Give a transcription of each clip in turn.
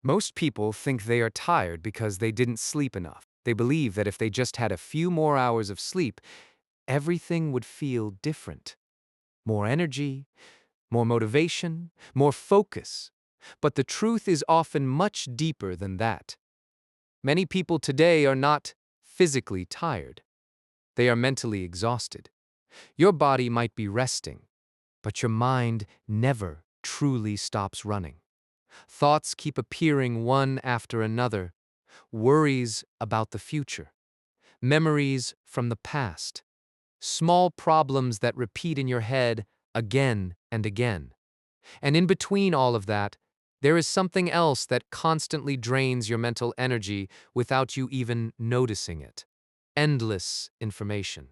Most people think they are tired because they didn't sleep enough. They believe that if they just had a few more hours of sleep, everything would feel different. More energy, more motivation, more focus. But the truth is often much deeper than that. Many people today are not physically tired. They are mentally exhausted. Your body might be resting, but your mind never truly stops running. Thoughts keep appearing one after another, worries about the future, memories from the past, small problems that repeat in your head again and again. And in between all of that, there is something else that constantly drains your mental energy without you even noticing it. Endless information.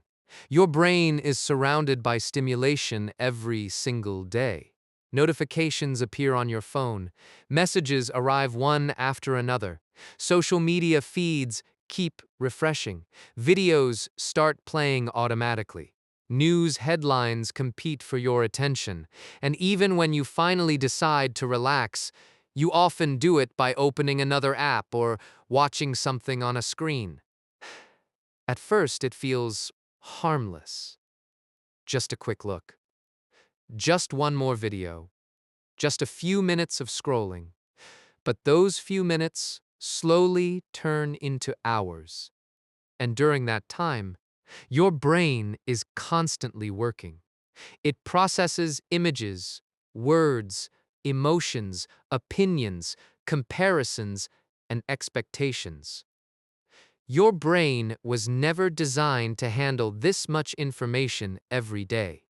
Your brain is surrounded by stimulation every single day. Notifications appear on your phone. Messages arrive one after another. Social media feeds keep refreshing. Videos start playing automatically. News headlines compete for your attention. And even when you finally decide to relax, you often do it by opening another app or watching something on a screen. At first, it feels harmless. Just a quick look. Just one more video. Just a few minutes of scrolling. But those few minutes slowly turn into hours. And during that time, your brain is constantly working. It processes images, words, emotions, opinions, comparisons, and expectations. Your brain was never designed to handle this much information every day.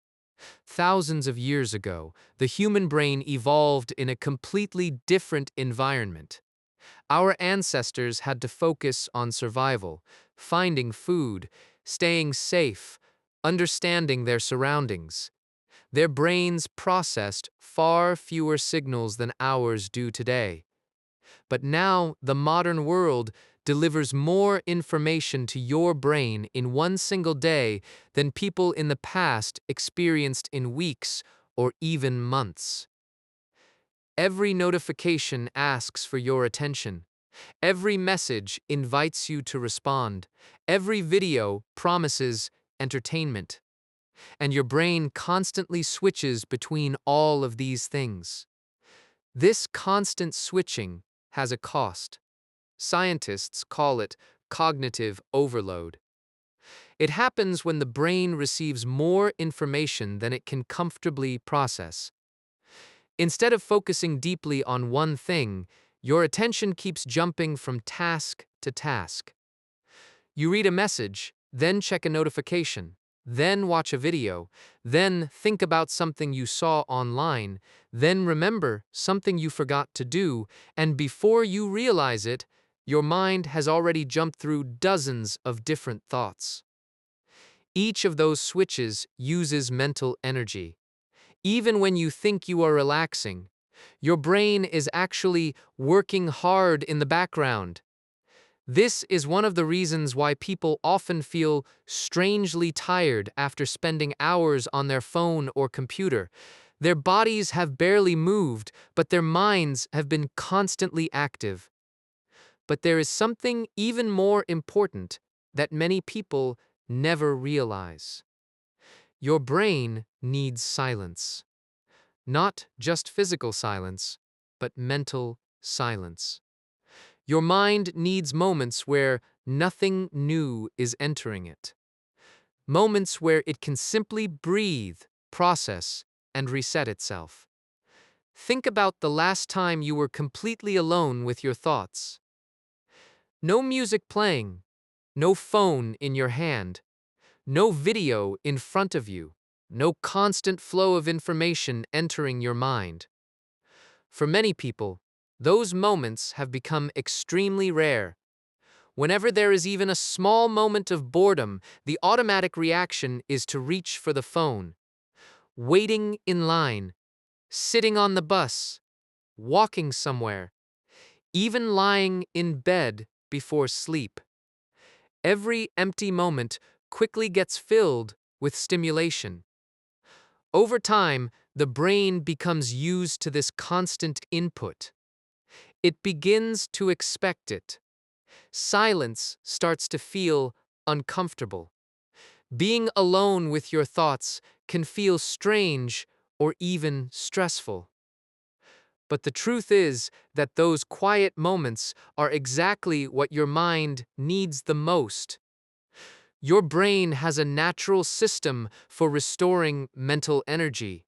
Thousands of years ago, the human brain evolved in a completely different environment. Our ancestors had to focus on survival, finding food, staying safe, understanding their surroundings. Their brains processed far fewer signals than ours do today. But now the modern world delivers more information to your brain in one single day than people in the past experienced in weeks or even months. Every notification asks for your attention. Every message invites you to respond. Every video promises entertainment. And your brain constantly switches between all of these things. This constant switching has a cost. Scientists call it cognitive overload. It happens when the brain receives more information than it can comfortably process. Instead of focusing deeply on one thing, your attention keeps jumping from task to task. You read a message, then check a notification, then watch a video, then think about something you saw online, then remember something you forgot to do, and before you realize it, your mind has already jumped through dozens of different thoughts. Each of those switches uses mental energy. Even when you think you are relaxing, your brain is actually working hard in the background. This is one of the reasons why people often feel strangely tired after spending hours on their phone or computer. Their bodies have barely moved, but their minds have been constantly active. But there is something even more important that many people never realize. Your brain needs silence. Not just physical silence, but mental silence. Your mind needs moments where nothing new is entering it. Moments where it can simply breathe, process, and reset itself. Think about the last time you were completely alone with your thoughts. No music playing, no phone in your hand, no video in front of you, no constant flow of information entering your mind. For many people, those moments have become extremely rare. Whenever there is even a small moment of boredom, the automatic reaction is to reach for the phone. Waiting in line, sitting on the bus, walking somewhere, even lying in bed before sleep. Every empty moment quickly gets filled with stimulation. Over time, the brain becomes used to this constant input. It begins to expect it. Silence starts to feel uncomfortable. Being alone with your thoughts can feel strange or even stressful. But the truth is that those quiet moments are exactly what your mind needs the most. Your brain has a natural system for restoring mental energy.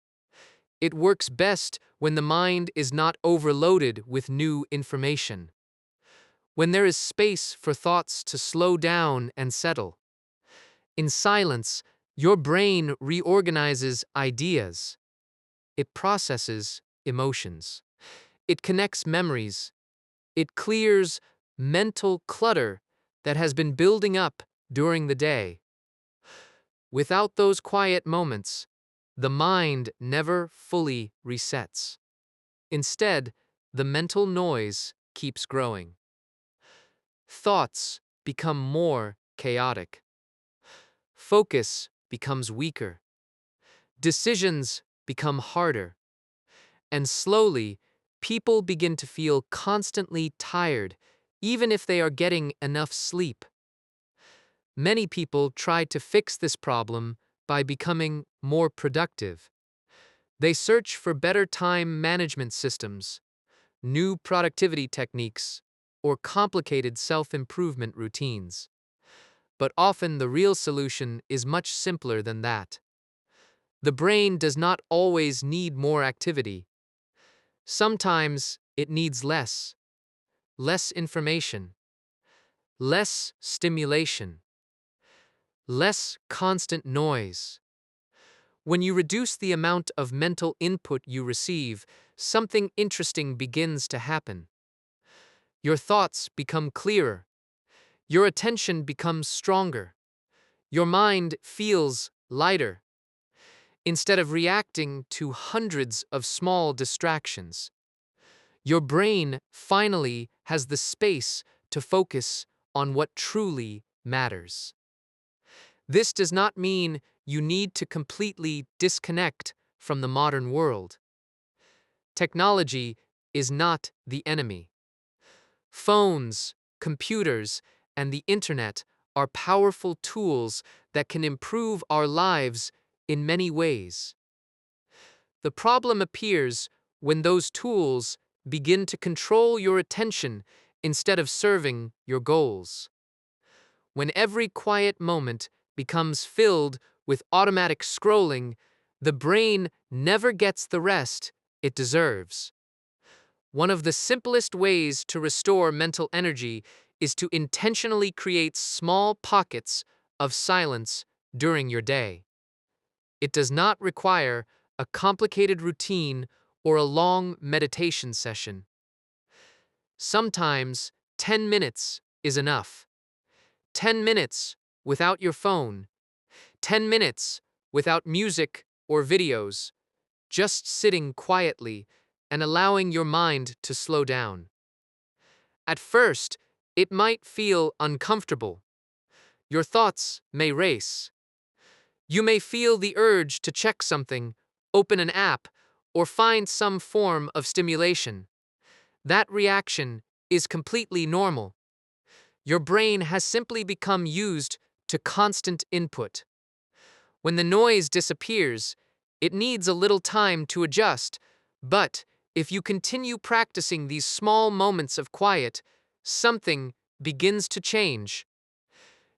It works best when the mind is not overloaded with new information, when there is space for thoughts to slow down and settle. In silence, your brain reorganizes ideas. It processes emotions. It connects memories. It clears mental clutter that has been building up during the day. Without those quiet moments, the mind never fully resets. Instead, the mental noise keeps growing. Thoughts become more chaotic. Focus becomes weaker. Decisions become harder. And slowly, people begin to feel constantly tired, even if they are getting enough sleep. Many people try to fix this problem by becoming more productive. They search for better time management systems, new productivity techniques, or complicated self-improvement routines. But often the real solution is much simpler than that. The brain does not always need more activity. Sometimes it needs less information, less stimulation, less constant noise. When you reduce the amount of mental input you receive, something interesting begins to happen. Your thoughts become clearer. Your attention becomes stronger. Your mind feels lighter. Instead of reacting to hundreds of small distractions, your brain finally has the space to focus on what truly matters. This does not mean you need to completely disconnect from the modern world. Technology is not the enemy. Phones, computers, and the internet are powerful tools that can improve our lives in many ways. The problem appears when those tools begin to control your attention instead of serving your goals. When every quiet moment becomes filled with automatic scrolling, the brain never gets the rest it deserves. One of the simplest ways to restore mental energy is to intentionally create small pockets of silence during your day. It does not require a complicated routine or a long meditation session. Sometimes 10 minutes is enough. 10 minutes without your phone. 10 minutes without music or videos. Just sitting quietly and allowing your mind to slow down. At first, it might feel uncomfortable. Your thoughts may race. You may feel the urge to check something, open an app, or find some form of stimulation. That reaction is completely normal. Your brain has simply become used to constant input. When the noise disappears, it needs a little time to adjust, but if you continue practicing these small moments of quiet, something begins to change.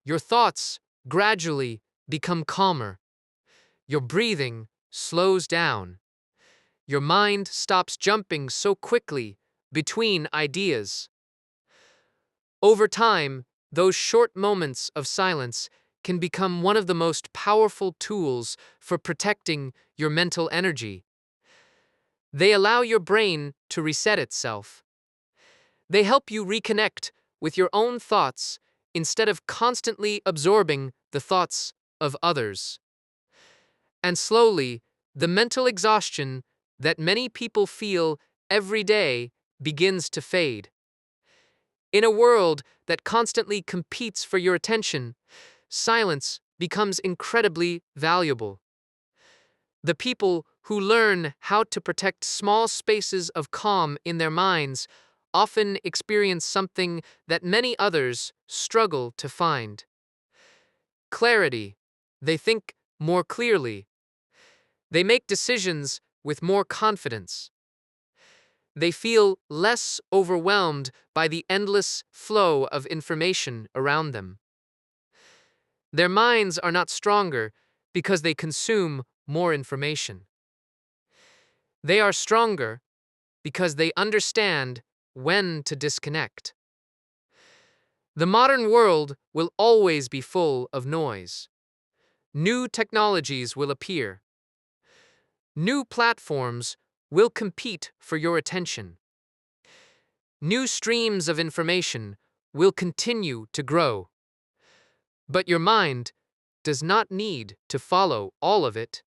Your thoughts gradually become calmer. Your breathing slows down. Your mind stops jumping so quickly between ideas. Over time, those short moments of silence can become one of the most powerful tools for protecting your mental energy. They allow your brain to reset itself. They help you reconnect with your own thoughts instead of constantly absorbing the thoughts of others. And slowly, the mental exhaustion that many people feel every day begins to fade. In a world that constantly competes for your attention, silence becomes incredibly valuable. The people who learn how to protect small spaces of calm in their minds often experience something that many others struggle to find: clarity. They think more clearly. They make decisions with more confidence. They feel less overwhelmed by the endless flow of information around them. Their minds are not stronger because they consume more information. They are stronger because they understand when to disconnect. The modern world will always be full of noise. New technologies will appear. New platforms will compete for your attention. New streams of information will continue to grow. But your mind does not need to follow all of it.